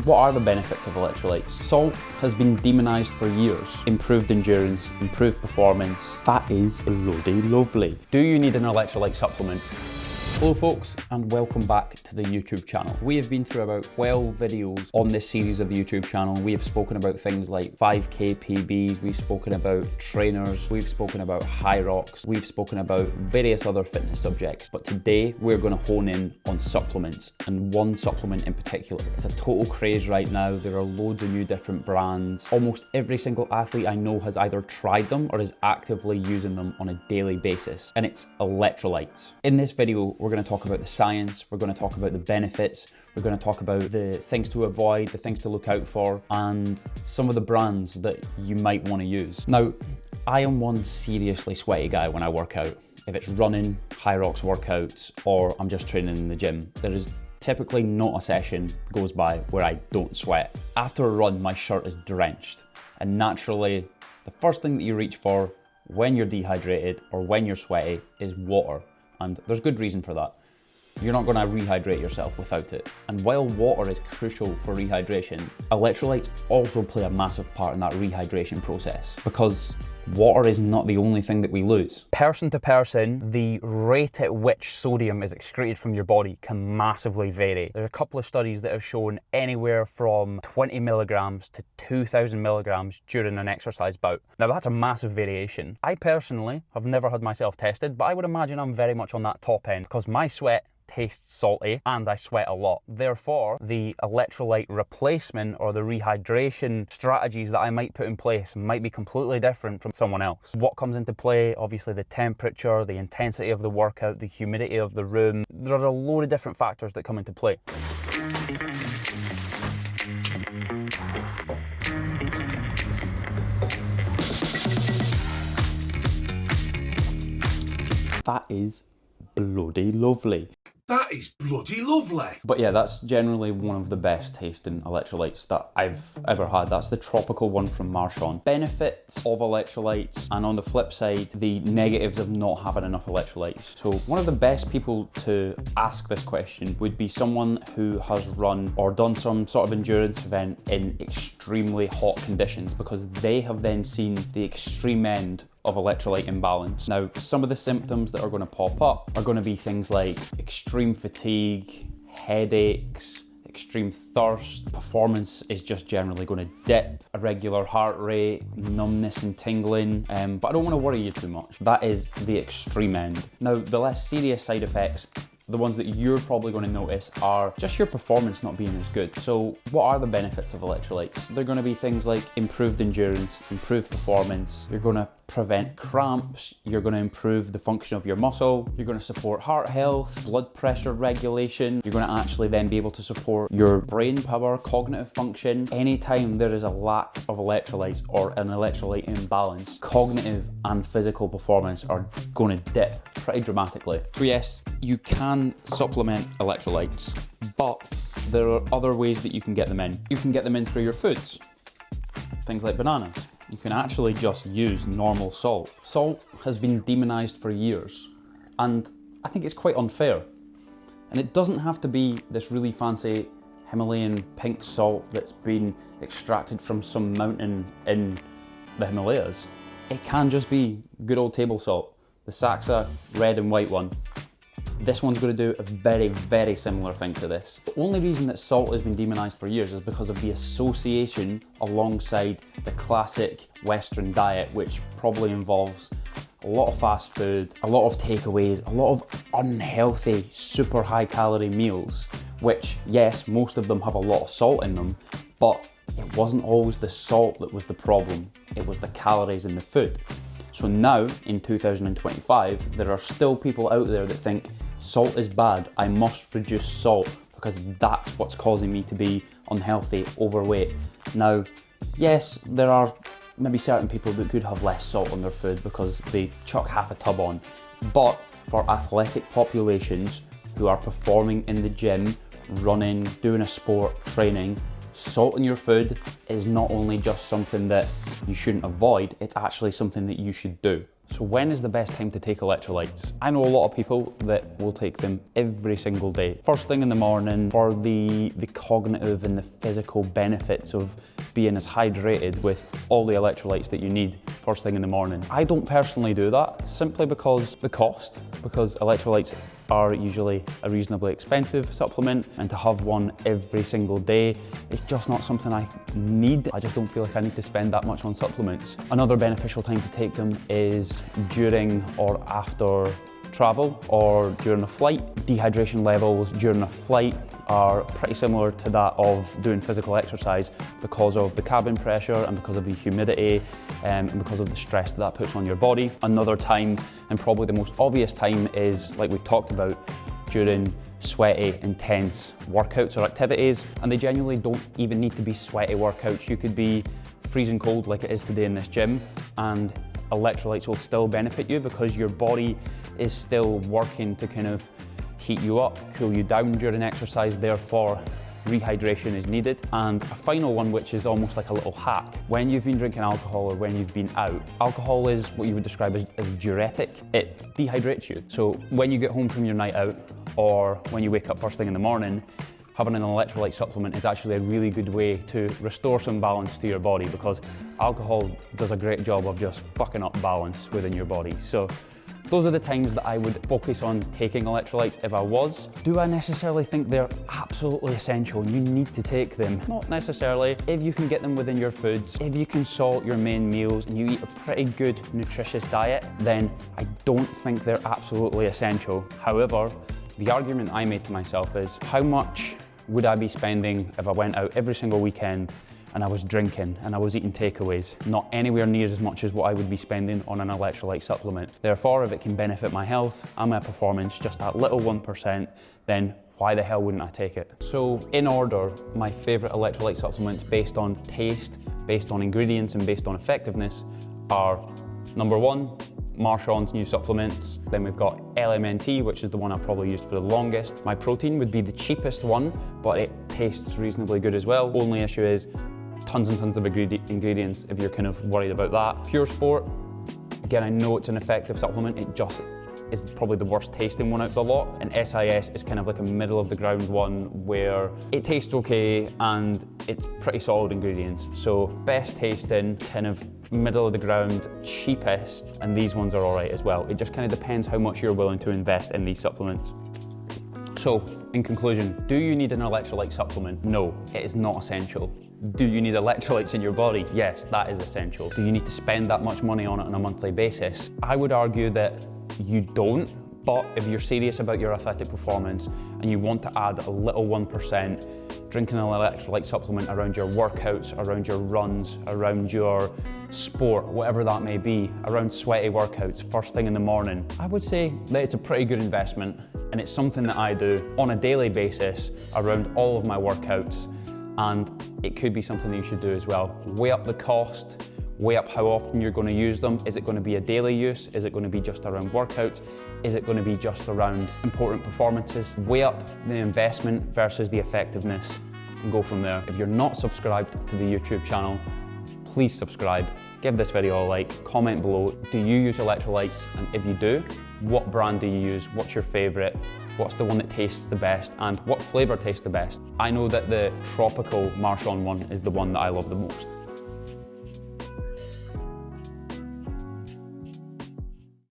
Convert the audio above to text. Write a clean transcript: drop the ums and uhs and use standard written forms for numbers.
What are the benefits of electrolytes? Salt has been demonized for years. Improved endurance, improved performance. That is bloody lovely. Do you need an electrolyte supplement? Hello folks, and welcome back to the YouTube channel. We have been through about 12 videos on this series of the YouTube channel. We have spoken about things like 5K PBs, we've spoken about trainers, we've spoken about high rocks, we've spoken about various other fitness subjects. But today we're going to hone in on supplements, and one supplement in particular. It's a total craze right now. There are loads of new different brands. Almost every single athlete I know has either tried them or is actively using them on a daily basis, and it's electrolytes. In this video, we're going to talk about the science, we're going to talk about the benefits, we're going to talk about the things to avoid, the things to look out for, and some of the brands that you might want to use. Now, I am one seriously sweaty guy when I work out. If it's running, high rocks workouts, or I'm just training in the gym, there is typically not a session goes by where I don't sweat. After a run, my shirt is drenched, and naturally, the first thing that you reach for when you're dehydrated or when you're sweaty is water. And there's good reason for that. You're not going to rehydrate yourself without it. And while water is crucial for rehydration, electrolytes also play a massive part in that rehydration process, because water is not the only thing that we lose. Person to person, the rate at which sodium is excreted from your body can massively vary. There's a couple of studies that have shown anywhere from 20 milligrams to 2,000 milligrams during an exercise bout. Now that's a massive variation. I personally have never had myself tested, but I would imagine I'm very much on that top end because my sweat tastes salty and I sweat a lot. Therefore, the electrolyte replacement or the rehydration strategies that I might put in place might be completely different from someone else. What comes into play? Obviously the temperature, the intensity of the workout, the humidity of the room. There are a load of different factors that come into play. That is bloody lovely. That is bloody lovely. But yeah, that's generally one of the best tasting electrolytes that I've ever had. That's the tropical one from Marchon. Benefits of electrolytes, and on the flip side, the negatives of not having enough electrolytes. So one of the best people to ask this question would be someone who has run or done some sort of endurance event in extremely hot conditions, because they have then seen the extreme end of electrolyte imbalance. Now, some of the symptoms that are going to pop up are going to be things like extreme fatigue, headaches, extreme thirst, performance is just generally going to dip, irregular heart rate, numbness and tingling, but I don't want to worry you too much. That is the extreme end. Now, the less serious side effects, the ones that you're probably going to notice, are just your performance not being as good. So what are the benefits of electrolytes? They're going to be things like improved endurance, improved performance. You're going to prevent cramps. You're going to improve the function of your muscle. You're going to support heart health, blood pressure regulation. You're going to actually then be able to support your brain power, cognitive function. Anytime there is a lack of electrolytes or an electrolyte imbalance, cognitive and physical performance are going to dip pretty dramatically. So yes, you can supplement electrolytes, but there are other ways that you can get them in. You can get them in through your foods, things like bananas. You can actually just use normal salt. Salt has been demonized for years, and I think it's quite unfair. And it doesn't have to be this really fancy Himalayan pink salt that's been extracted from some mountain in the Himalayas. It can just be good old table salt, the Saxa red and white one. This one's going to do a very, very similar thing to this. The only reason that salt has been demonized for years is because of the association alongside the classic Western diet, which probably involves a lot of fast food, a lot of takeaways, a lot of unhealthy, super high calorie meals, which, yes, most of them have a lot of salt in them, but it wasn't always the salt that was the problem. It was the calories in the food. So now, in 2025, there are still people out there that think salt is bad, I must reduce salt because that's what's causing me to be unhealthy, overweight. Now, yes, there are maybe certain people that could have less salt on their food because they chuck half a tub on, but for athletic populations who are performing in the gym, running, doing a sport, training, salt in your food is not only just something that you shouldn't avoid, it's actually something that you should do. So when is the best time to take electrolytes? I know a lot of people that will take them every single day. First thing in the morning for the cognitive and the physical benefits of being as hydrated with all the electrolytes that you need first thing in the morning. I don't personally do that simply because the cost, because electrolytes are usually a reasonably expensive supplement, and to have one every single day is just not something I need. I just don't feel like I need to spend that much on supplements. Another beneficial time to take them is during or after travel or during a flight. Dehydration levels during a flight are pretty similar to that of doing physical exercise because of the cabin pressure and because of the humidity and because of the stress that puts on your body. Another time, and probably the most obvious time, is like we've talked about, during sweaty, intense workouts or activities. And they genuinely don't even need to be sweaty workouts. You could be freezing cold like it is today in this gym, and electrolytes will still benefit you because your body is still working to kind of heat you up, cool you down during exercise, therefore rehydration is needed. And a final one, which is almost like a little hack. When you've been drinking alcohol or when you've been out, alcohol is what you would describe as diuretic. It dehydrates you. So when you get home from your night out or when you wake up first thing in the morning, having an electrolyte supplement is actually a really good way to restore some balance to your body, because alcohol does a great job of just fucking up balance within your body. So those are the times that I would focus on taking electrolytes if I was. Do I necessarily think they're absolutely essential and you need to take them? Not necessarily. If you can get them within your foods, if you can salt your main meals and you eat a pretty good nutritious diet, then I don't think they're absolutely essential. However, the argument I made to myself is, how much would I be spending if I went out every single weekend and I was drinking and I was eating takeaways? Not anywhere near as much as what I would be spending on an electrolyte supplement. Therefore, if it can benefit my health and my performance just that little 1%, then why the hell wouldn't I take it? So in order, my favorite electrolyte supplements based on taste, based on ingredients and based on effectiveness are: number one, Marchand's new supplements. Then we've got LMNT, which is the one I've probably used for the longest. My protein would be the cheapest one, but it tastes reasonably good as well. Only issue is tons and tons of ingredients if you're kind of worried about that. Pure Sport, again, I know it's an effective supplement, it just is probably the worst tasting one out of the lot. And SIS is kind of like a middle of the ground one where it tastes okay and it's pretty solid ingredients. So best tasting, kind of middle of the ground, cheapest, and these ones are all right as well. It just kind of depends how much you're willing to invest in these supplements. So in conclusion, do you need an electrolyte supplement? No, it is not essential. Do you need electrolytes in your body? Yes, that is essential. Do you need to spend that much money on it on a monthly basis? I would argue that you don't, but if you're serious about your athletic performance and you want to add a little 1%, drinking an electrolyte supplement around your workouts, around your runs, around your sport, whatever that may be, around sweaty workouts, first thing in the morning, I would say that it's a pretty good investment, and it's something that I do on a daily basis around all of my workouts, and it could be something that you should do as well. Weigh up the cost, weigh up how often you're going to use them. Is it going to be a daily use? Is it going to be just around workouts? Is it going to be just around important performances? Weigh up the investment versus the effectiveness and go from there. If you're not subscribed to the YouTube channel, please subscribe. Give this video a like, comment below. Do you use electrolytes? And if you do, what brand do you use? What's your favorite? What's the one that tastes the best? And what flavor tastes the best? I know that the tropical Marchand one is the one that I love the most.